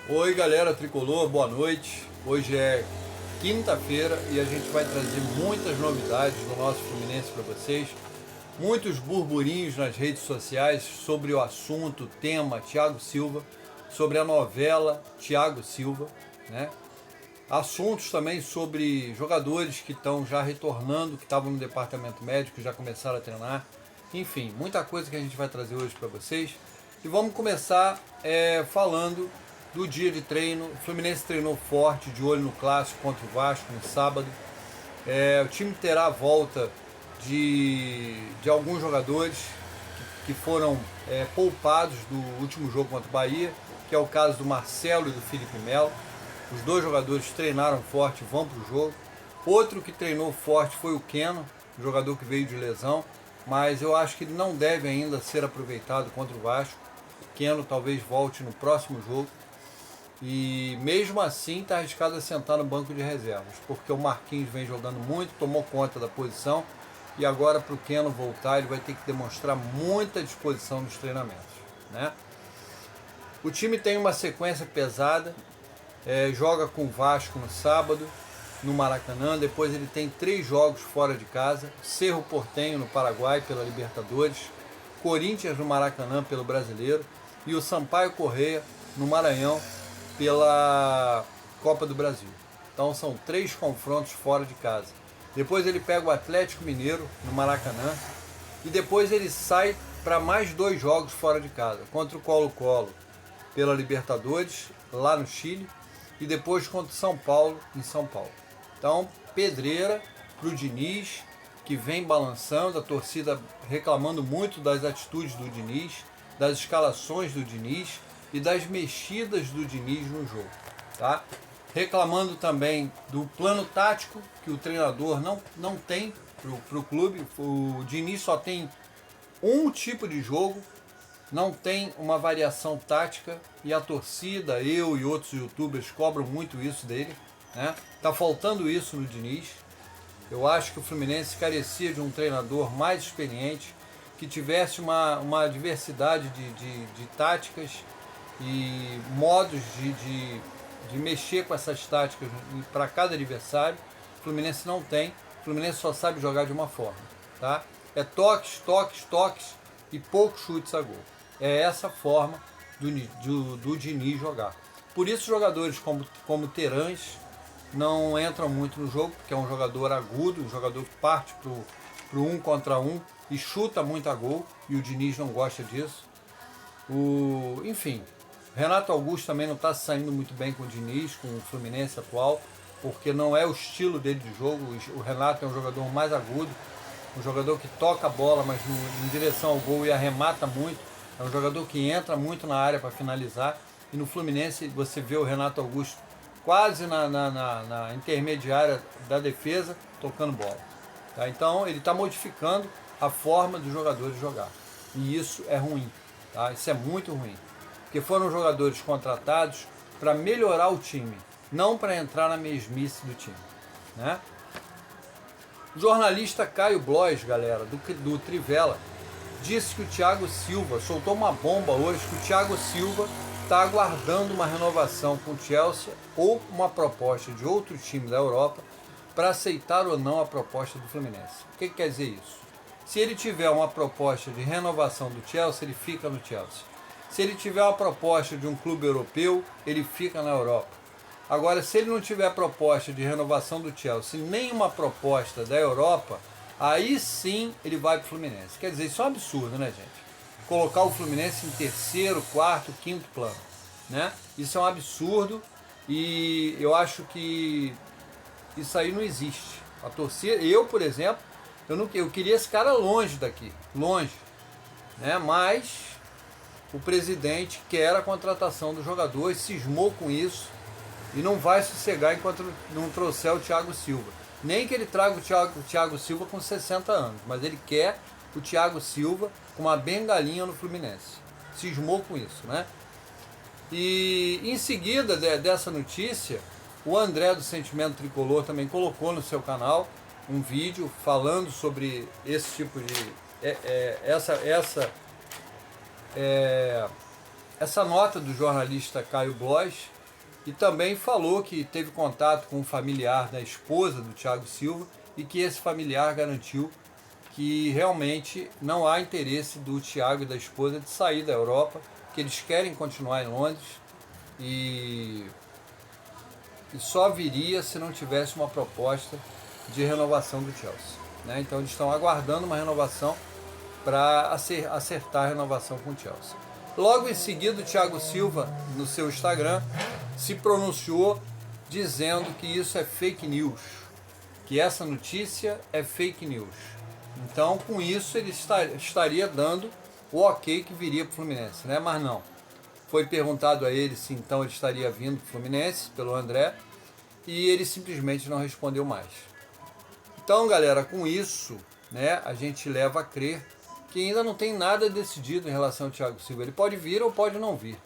Oi galera tricolor, boa noite. Hoje é quinta-feira e a gente vai trazer muitas novidades do nosso Fluminense para vocês. Muitos burburinhos nas redes sociais sobre o assunto, tema Thiago Silva, sobre a novela Thiago Silva, né? Assuntos também sobre jogadores que estão já retornando, que estavam no departamento médico, já começaram a treinar. Enfim, muita coisa que a gente vai trazer hoje para vocês. E vamos começar falando do dia de treino. O Fluminense treinou forte, de olho no clássico contra o Vasco no sábado. O time terá a volta de alguns jogadores que foram poupados do último jogo contra o Bahia, que é o caso do Marcelo e do Felipe Melo. Os dois jogadores treinaram forte, vão para o jogo. Outro que treinou forte foi o Keno, jogador que veio de lesão, mas eu acho que ele não deve ainda ser aproveitado contra o Vasco. O Keno talvez volte no próximo jogo. E mesmo assim está arriscado a sentar no banco de reservas, porque o Marquinhos vem jogando muito, tomou conta da posição, e agora para o Keno voltar ele vai ter que demonstrar muita disposição nos treinamentos, né? O time tem uma sequência pesada, joga com o Vasco no sábado, no Maracanã, depois ele tem 3 jogos fora de casa, Cerro Porteño no Paraguai pela Libertadores, Corinthians no Maracanã pelo Brasileiro e o Sampaio Corrêa no Maranhão pela Copa do Brasil. Então são 3 confrontos fora de casa. Depois ele pega o Atlético Mineiro no Maracanã e depois ele sai para mais 2 jogos fora de casa, contra o Colo-Colo pela Libertadores lá no Chile e depois contra o São Paulo em São Paulo. Então pedreira para o Diniz, que vem balançando, a torcida reclamando muito das atitudes do Diniz, das escalações do Diniz e das mexidas do Diniz no jogo, tá? Reclamando também do plano tático que o treinador não tem para o clube. O Diniz só tem um tipo de jogo, não tem uma variação tática, e a torcida, eu e outros youtubers cobram muito isso dele, né? Tá faltando isso no Diniz. Eu acho que o Fluminense carecia de um treinador mais experiente, que tivesse uma diversidade de táticas e modos de mexer com essas táticas para cada adversário. O Fluminense não tem. O Fluminense só sabe jogar de uma forma, tá? É toques, toques, toques e poucos chutes a gol. É essa forma do Diniz jogar. Por isso jogadores como Terãs não entram muito no jogo, porque é um jogador agudo, um jogador que parte pro 1 contra 1 e chuta muito a gol, e o Diniz não gosta disso. Enfim, Renato Augusto também não está saindo muito bem com o Diniz, com o Fluminense atual, porque não é o estilo dele de jogo. O Renato é um jogador mais agudo, um jogador que toca a bola, mas em direção ao gol, e arremata muito. É um jogador que entra muito na área para finalizar. E no Fluminense você vê o Renato Augusto quase na intermediária da defesa, tocando bola, tá? Então ele está modificando a forma dos jogadores jogar. E isso é ruim, tá? Isso é muito ruim. Porque foram jogadores contratados para melhorar o time, não para entrar na mesmice do time, né? O jornalista Caio Blois, galera, do Trivela, disse que o Thiago Silva, soltou uma bomba hoje, que o Thiago Silva está aguardando uma renovação com o Chelsea ou uma proposta de outro time da Europa para aceitar ou não a proposta do Fluminense. O que quer dizer isso? Se ele tiver uma proposta de renovação do Chelsea, ele fica no Chelsea. Se ele tiver uma proposta de um clube europeu, ele fica na Europa. Agora, se ele não tiver proposta de renovação do Chelsea, nem uma proposta da Europa, aí sim ele vai para o Fluminense. Quer dizer, isso é um absurdo, né, gente? Colocar o Fluminense em 3º, 4º, 5º plano, né? Isso é um absurdo, e eu acho que isso aí não existe. A torcida, eu, por exemplo, eu queria esse cara longe daqui, longe, né? Mas o presidente quer a contratação do jogador e cismou com isso e não vai sossegar enquanto não trouxer o Thiago Silva. Nem que ele traga o Thiago Silva com 60 anos, mas ele quer o Thiago Silva com uma bengalinha no Fluminense. Cismou com isso, né? E em seguida dessa notícia, o André do Sentimento Tricolor também colocou no seu canal um vídeo falando sobre esse tipo de essa nota do jornalista Caio Blois, E também falou que teve contato com um familiar da esposa do Thiago Silva e que esse familiar garantiu que realmente não há interesse do Thiago e da esposa de sair da Europa, que eles querem continuar em Londres e só viria se não tivesse uma proposta de renovação do Chelsea, né? Então eles estão aguardando uma renovação para acertar a renovação com o Chelsea. Logo em seguida, o Thiago Silva, no seu Instagram, se pronunciou dizendo que isso é fake news, que essa notícia é fake news. Então, com isso, ele estaria dando o ok que viria para o Fluminense, né? Mas não. Foi perguntado a ele se então ele estaria vindo para o Fluminense, pelo André, e ele simplesmente não respondeu mais. Então, galera, com isso, né, a gente leva a crer que ainda não tem nada decidido em relação ao Thiago Silva. Ele pode vir ou pode não vir.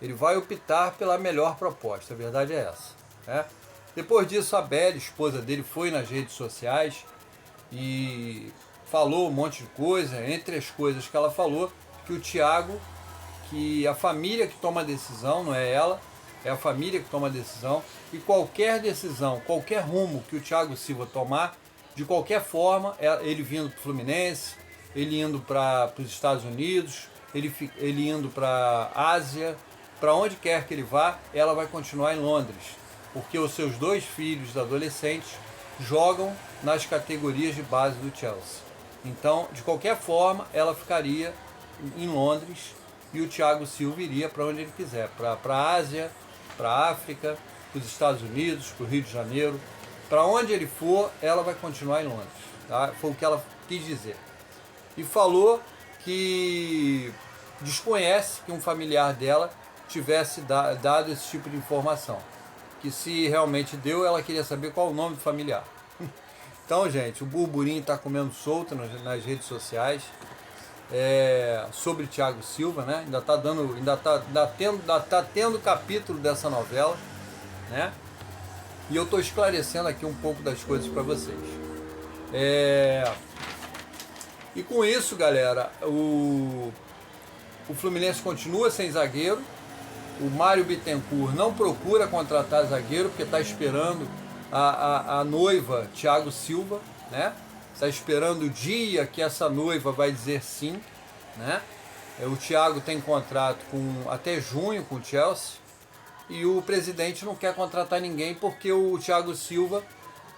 Ele vai optar pela melhor proposta, a verdade é essa, né? Depois disso, a Bela, esposa dele, foi nas redes sociais e falou um monte de coisa. Entre as coisas que ela falou, que o Thiago, que a família que toma a decisão, não é ela, é a família que toma a decisão, e qualquer decisão, qualquer rumo que o Thiago Silva tomar, de qualquer forma, ele vindo para o Fluminense, ele indo para os Estados Unidos, ele indo para a Ásia, para onde quer que ele vá, ela vai continuar em Londres, porque os seus 2 filhos adolescentes jogam nas categorias de base do Chelsea. Então, de qualquer forma, ela ficaria em Londres e o Thiago Silva iria para onde ele quiser, para a Ásia, para a África, para os Estados Unidos, para o Rio de Janeiro. Para onde ele for, ela vai continuar em Londres. Tá? Foi o que ela quis dizer. E falou que desconhece que um familiar dela tivesse dado esse tipo de informação. Que se realmente deu, ela queria saber qual o nome do familiar. Então, gente, o burburinho está comendo solto nas redes sociais sobre Thiago Silva, né? Ainda está tendo capítulo dessa novela, né? E eu estou esclarecendo aqui um pouco das coisas para vocês. E com isso, galera, o Fluminense continua sem zagueiro. O Mário Bittencourt não procura contratar zagueiro, porque está esperando a noiva Thiago Silva, né? Está esperando o dia que essa noiva vai dizer sim, né? O Thiago tem contrato até junho com o Chelsea e o presidente não quer contratar ninguém porque o Thiago Silva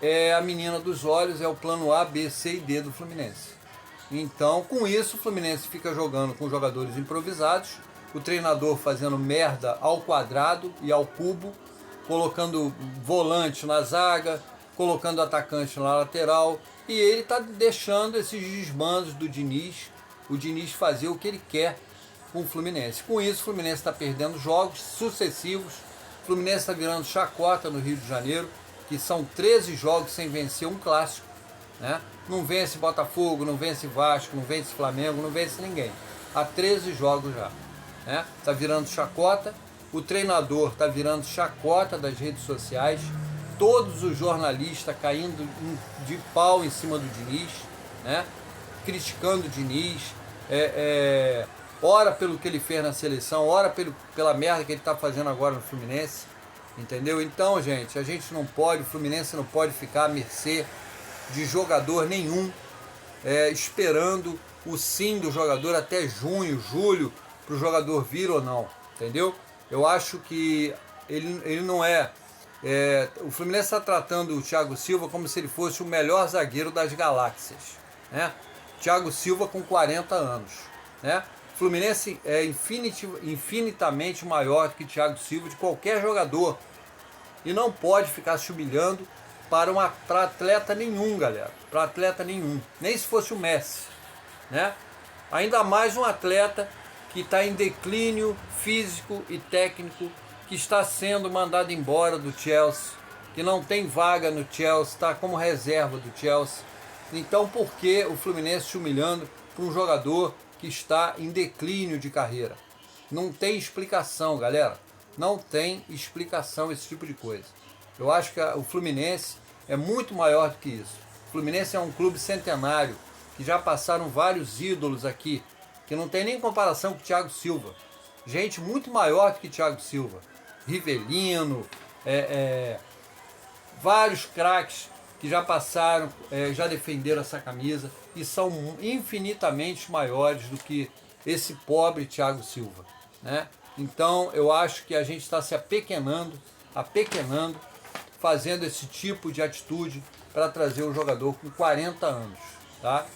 é a menina dos olhos, é o plano A, B, C e D do Fluminense. Então, com isso, o Fluminense fica jogando com jogadores improvisados, o treinador fazendo merda ao quadrado e ao cubo, colocando volante na zaga, colocando atacante na lateral, e ele está deixando esses desmandos do Diniz, o Diniz fazer o que ele quer com o Fluminense. Com isso, o Fluminense está perdendo jogos sucessivos, o Fluminense está virando chacota no Rio de Janeiro, que são 13 jogos sem vencer um clássico, né? Não vence Botafogo, não vence Vasco, não vence Flamengo, não vence ninguém. Há 13 jogos já, né? Está virando chacota, o treinador está virando chacota das redes sociais, todos os jornalistas caindo de pau em cima do Diniz, né? Criticando o Diniz, ora pelo que ele fez na seleção, ora pela merda que ele está fazendo agora no Fluminense, entendeu? Então, gente, a gente não pode, o Fluminense não pode ficar à mercê de jogador nenhum, esperando o sim do jogador até junho, julho, para o jogador vir ou não, entendeu? Eu acho que ele não o Fluminense está tratando o Thiago Silva como se ele fosse o melhor zagueiro das galáxias, né? Thiago Silva com 40 anos, né? O Fluminense é infinitamente maior do que Thiago Silva, de qualquer jogador, e não pode ficar se humilhando para atleta nenhum, galera, para atleta nenhum, nem se fosse o Messi, né? Ainda mais um atleta que está em declínio físico e técnico, que está sendo mandado embora do Chelsea, que não tem vaga no Chelsea, está como reserva do Chelsea. Então, por que o Fluminense se humilhando para um jogador que está em declínio de carreira? Não tem explicação, galera. Não tem explicação esse tipo de coisa. Eu acho que o Fluminense é muito maior do que isso. O Fluminense é um clube centenário, que já passaram vários ídolos aqui, que não tem nem comparação com o Thiago Silva. Gente muito maior do que Thiago Silva. Rivelino, vários craques que já passaram, já defenderam essa camisa e são infinitamente maiores do que esse pobre Thiago Silva, né? Então eu acho que a gente está se apequenando, fazendo esse tipo de atitude para trazer um jogador com 40 anos, tá?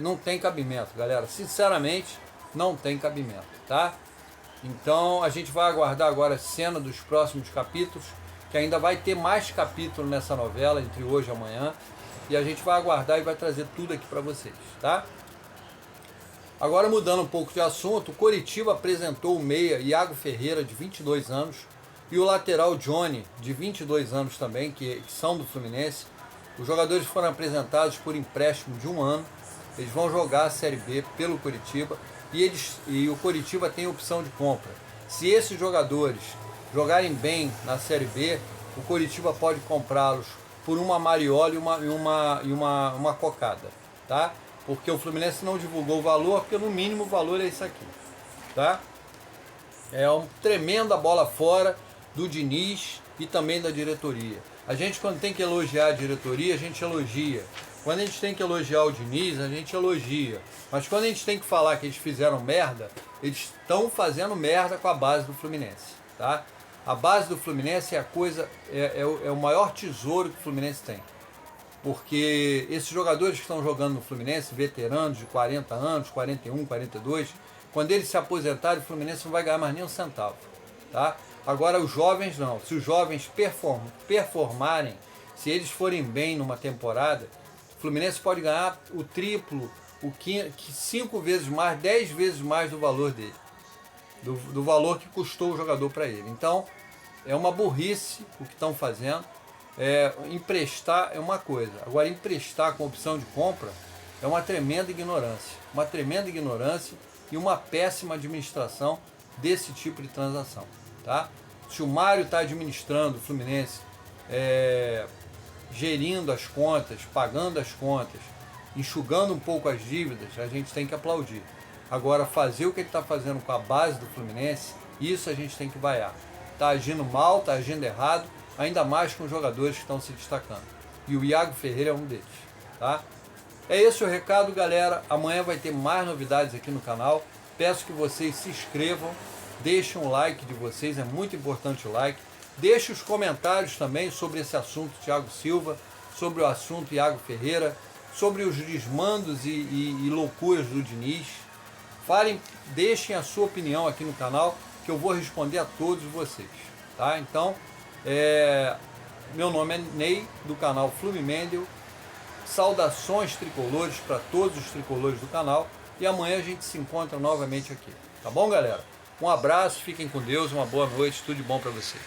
Não tem cabimento, galera. Sinceramente, não tem cabimento, tá? Então a gente vai aguardar agora a cena dos próximos capítulos, que ainda vai ter mais capítulo nessa novela entre hoje e amanhã, e a gente vai aguardar e vai trazer tudo aqui para vocês, tá? Agora, mudando um pouco de assunto, o Coritiba apresentou o meia Iago Ferreira, de 22 anos, e o lateral Johnny, de 22 anos também, que são do Fluminense. Os jogadores foram apresentados por empréstimo de 1 ano, eles vão jogar a Série B pelo Coritiba, e o Coritiba tem opção de compra. Se esses jogadores jogarem bem na Série B, o Coritiba pode comprá-los por uma mariola e uma cocada, tá? Porque o Fluminense não divulgou o valor, porque no mínimo o valor é isso aqui, tá? É uma tremenda bola fora do Diniz e também da diretoria. A gente, quando tem que elogiar a diretoria, a gente elogia. Quando a gente tem que elogiar o Diniz, a gente elogia. Mas quando a gente tem que falar que eles fizeram merda, eles estão fazendo merda com a base do Fluminense, tá? A base do Fluminense é a coisa, é o maior tesouro que o Fluminense tem. Porque esses jogadores que estão jogando no Fluminense, veteranos de 40 anos, 41, 42, quando eles se aposentarem, o Fluminense não vai ganhar mais nem um centavo, tá? Agora os jovens não. Se os jovens performarem, se eles forem bem numa temporada, o Fluminense pode ganhar o triplo, o 5 vezes mais, 10 vezes mais do valor dele, do valor que custou o jogador para ele. Então, é uma burrice o que estão fazendo. Emprestar é uma coisa, agora emprestar com opção de compra é uma tremenda ignorância e uma péssima administração desse tipo de transação, tá? Se o Mário está administrando o Fluminense, gerindo as contas, pagando as contas, enxugando um pouco as dívidas, a gente tem que aplaudir. Agora, fazer o que ele está fazendo com a base do Fluminense, isso a gente tem que vaiar. Está agindo mal, está agindo errado, ainda mais com os jogadores que estão se destacando. E o Iago Ferreira é um deles, tá? É esse o recado, galera. Amanhã vai ter mais novidades aqui no canal. Peço que vocês se inscrevam, deixem um like de vocês, é muito importante o like. Deixe os comentários também sobre esse assunto Thiago Silva, sobre o assunto Iago Ferreira, sobre os desmandos e loucuras do Diniz. Falem, deixem a sua opinião aqui no canal, que eu vou responder a todos vocês, tá? Então, meu nome é Ney, do canal Flumimendel. Saudações tricolores para todos os tricolores do canal. E amanhã a gente se encontra novamente aqui. Tá bom, galera? Um abraço, fiquem com Deus, uma boa noite, tudo de bom para vocês.